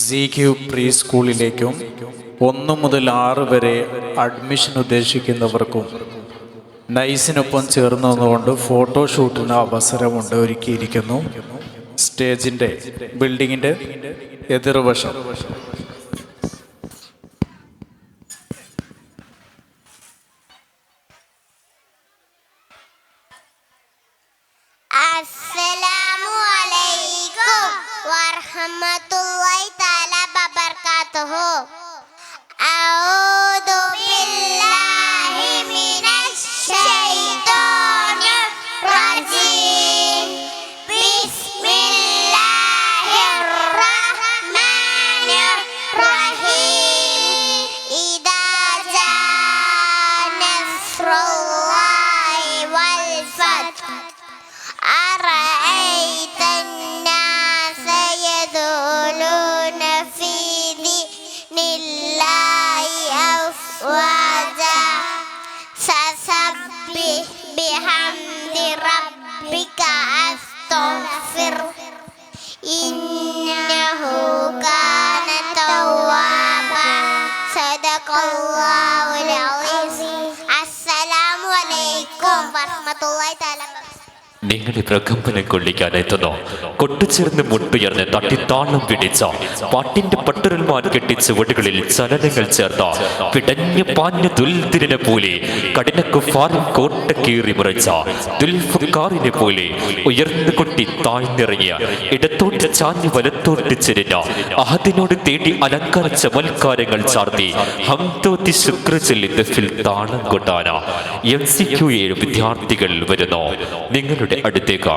ZQ pre സ്കൂളിലേക്കും 1 മുതൽ 6 വരെ admission ഉദ്ദേശിക്കുന്നവർക്കും നൈസിനൊപ്പം ചേർന്നതുകൊണ്ട് ഫോട്ടോഷൂട്ടിന് അവസരമുണ്ട് ഒരുക്കിയിരിക്കുന്നു. സ്റ്റേജിൻ്റെ ബിൽഡിങ്ങിൻ്റെ എതിർവശം. അസ്സലാമു അലൈക്കും വറഹ്മത്തുള്ളാഹി തആല വബറകാതുഹു. അഊദു ബില്ലാഹി മിനശ് ശൈത്വാനിർ റജീം. ബിസ്മില്ലാഹിർ റഹ്മാനിർ റഹീം. ഇദാ ജാ നസ്റുല്ലാഹി വൽ ഫത്ഹ് أرأيت الناس يدخلون في دين الله أفواجا فسبح بحمد ربك واستغفره إنه كان توابا صدق الله العظيم. السلام عليكم ورحمة الله تعالى. നിങ്ങളെ പ്രകമ്പനം കൊള്ളിക്കാൻ എത്തുന്നു. കൊട്ടുചേർന്ന് മുട്ടുയർന്ന് തട്ടിത്താളം പിടിച്ച പാട്ടിന്റെ പട്ടുരൽമാർ കെട്ടി ചുവടുകളിൽ ചലനങ്ങൾ ചേർത്ത പിടഞ്ഞു പാഞ്ഞ ദുൽദിനെ പോലെ കഠിനക്കുഫാറിൻ കോട്ട കീറി മുറിച്ച ദുൽഫുക്കാറിനെ പോലെ ഉയർന്നു കൊട്ടി താഴ്ന്നിറങ്ങിയ ഇടത്തോട്ട് ചാഞ്ഞ് വലത്തോട്ട് ചെരിഞ്ഞ അഹദിനോട് തേടി അലങ്കാര ചമൽക്കാരങ്ങൾ ചാർത്തി ഹംദോത്തി ശുക്രചൊല്ലി ദഫിൽ താളം കൊട്ടാന MCQ 7 വിദ്യാർത്ഥികൾ വരുന്നു നിങ്ങളുടെ അടുത്തേക്ക്.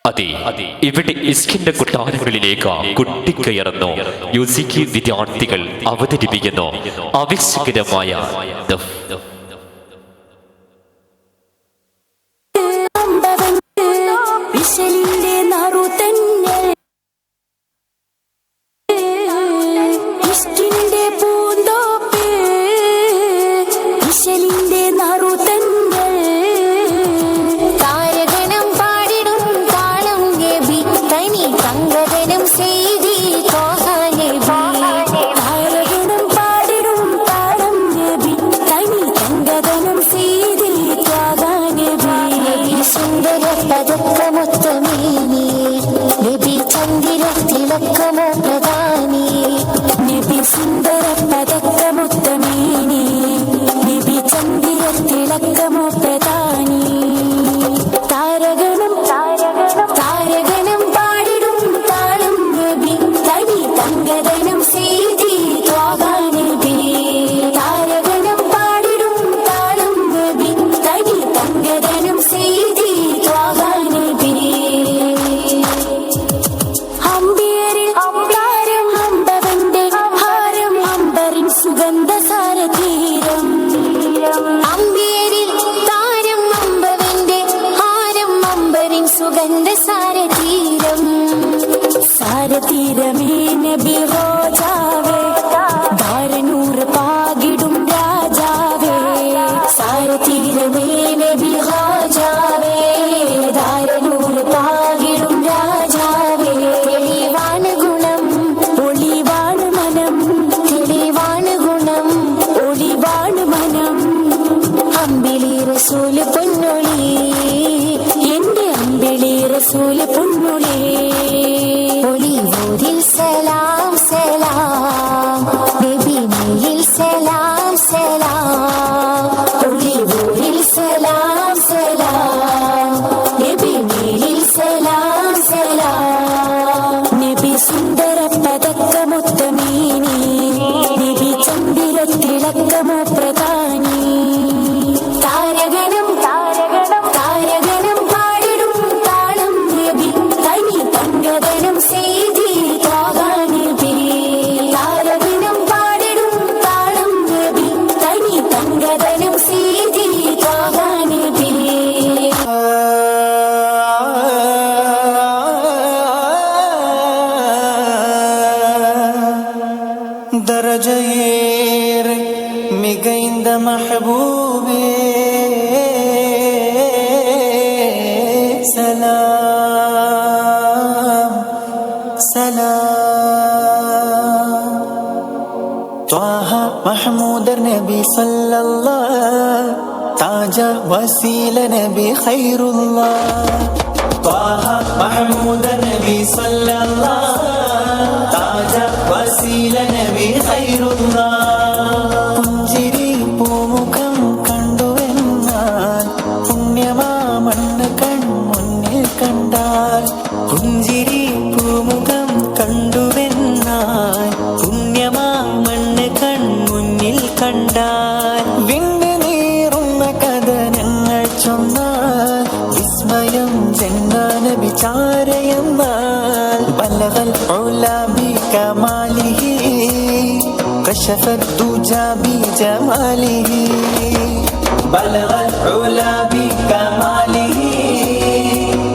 അതെ, ഇവിടെ ഇസ്കിന്റെ കൊട്ടാരങ്ങളിലേക്ക് കുട്ടിക്കയറുന്നു യുസിക്ക് വിദ്യാർത്ഥികൾ അവതരിപ്പിക്കുന്നു ആവേശകരമായ താരഗണം പൂവേ സലാം സലാം ത്വാഹ മഹ്മൂദർ നബി സല്ലല്ലാഹ് താജ വസീല നബി ഖൈറുല്ലാഹ് ത്വാഹ മഹ്മൂദർ നബി സല്ലല്ലാഹ് താജ വസീല നബി ഖൈറുല്ലാഹ് പുഞ്ചിരി പൂമുഖം കണ്ടുവെന്നാൽ പുണ്യമാമണ്ണ് കൺമുന്നിൽ കണ്ടാൽ പുഞ്ചിരി പൂമുഖം കണ്ടുവെന്നാൽ പുണ്യമാമണ്ണ് കൺമുന്നിൽ കണ്ടാൽ വിണ്ണ് നീറുന്ന കഥനങ്ങൾ ചൊന്നാൽ വിസ്മയം ജന്നാനബി ചാരയെന്നാൽ ബലഗൽ ഉലാ ബി കമാലിഹി كشف الدجى بجماله بلغ العلا بكماله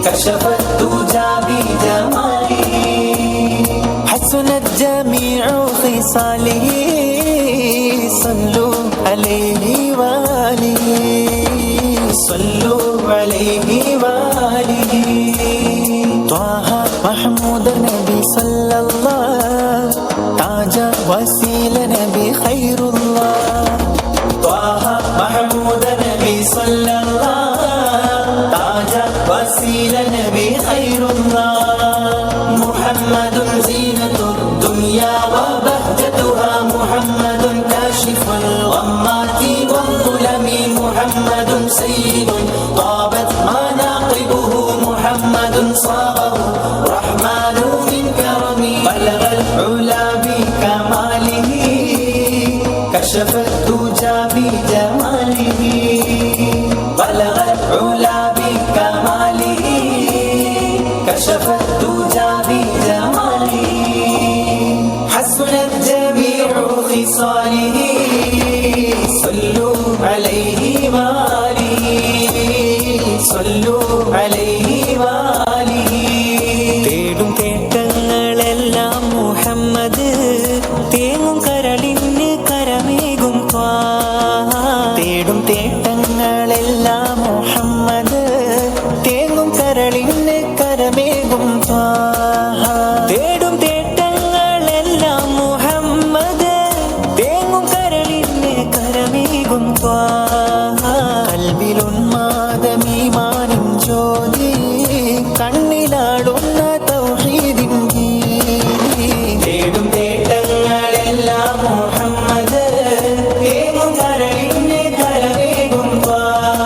كشف الدجى بجماله حسنت جميع خصاله صلوا عليه وآله صلوا عليه وآله طه محمود النبي صلى الله تاج وسيل نبي خير الله طه محمود النبي صلى الله تاج وسيل نبي خير الله محمد زينة الدنيا وبهجتها محمد كاشف الغمات والظلم محمد سيد طابت مناقبه محمد صاغه رحمن من كرمه بلغ العلا بكماله كشف الدجى بجماله بلغ العلا بكماله كشف الدجى بجماله حسنت جميع خصاله صلوا عليه وآله صلوا عليه وآله തേടും തേട്ടങ്ങളെല്ലാം മുഹമ്മദ് തേങ്ങും കരളിന് കരമേകും ത്വാഹ തേടും തേട്ടങ്ങളെല്ലാം മുഹമ്മദ് തേങ്ങും കരളിന് കരമേകും ത്വാഹ തേടും തേട്ടങ്ങളെല്ലാം മുഹമ്മദ് തേങ്ങും കരളിന് കരമേകും ത്വാഹ കൽബിലുന്മാദമീമാനും ജ്യോതി കണ്ണിലാടുന്ന തൗഹീദിൻ ഗീതി തേടും തേട്ടങ്ങളെല്ലാം മുഹമ്മദ് തേങ്ങും കരളിന് കരമേകും ത്വാഹ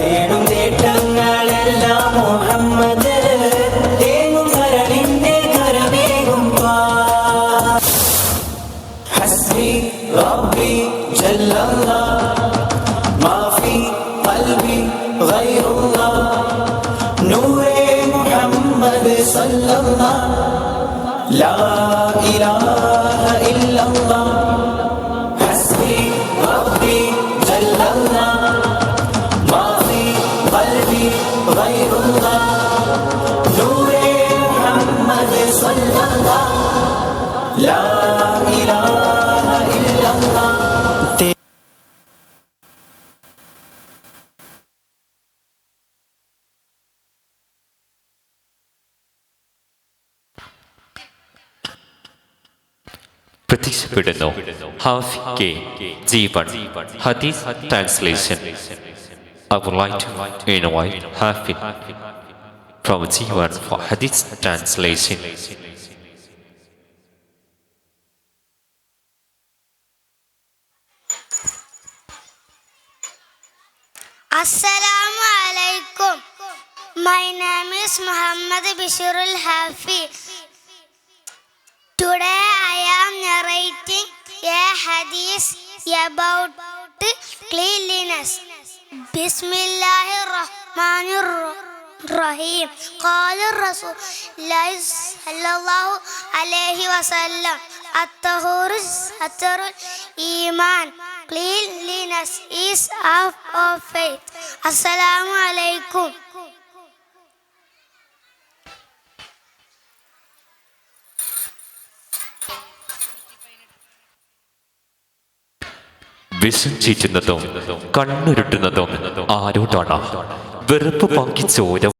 തേടും തേട്ടങ്ങളെല്ലാം മുഹമ്മദ് തേങ്ങും കരളിന് കരമേകും ത്വാഹ ഹസ്ബി റബ്ബി ജല്ലല്ലാഹ് മാ ഫീ ഖൽബി ഗൈറുല്ലാഹ് നൂറേ മുഹമ്മദ് സല്ലല്ലാഹ് ലാ ഇലാഹ ഇല്ലല്ലാഹ് ഹസ്ബി റബ്ബി ജല്ലല്ലാഹ് മാ ഫീ ഖൽബി ഗൈറുല്ലാഹ് നൂറേ മുഹമ്മദ് സല്ലല്ലാഹ് ലാ ഇലാഹ ഇല്ലല്ലാഹ് പ്രത്യക്ഷപ്പെടുന്നു ഹാഫി കെ ജീവൻ ഹദീസ് translation. I would like to invite Hafid from Jiwan for Hadith translation. Assalamu alaikum. My name is Muhammad Bishirul Hafi. Today I am narrating a hadith about cleanliness. Bismillahirrahmanirrahim. قال الرسول الله صلى الله عليه وسلم الطهور شطر الإيمان. Cleanliness is half of faith. Assalamu alaikum. വിഷം ചീറ്റുന്നതും കണ്ണുരുട്ടുന്നതും ആരോടാണ്? വെറുപ്പ് പങ്കിച്ച ഓരോ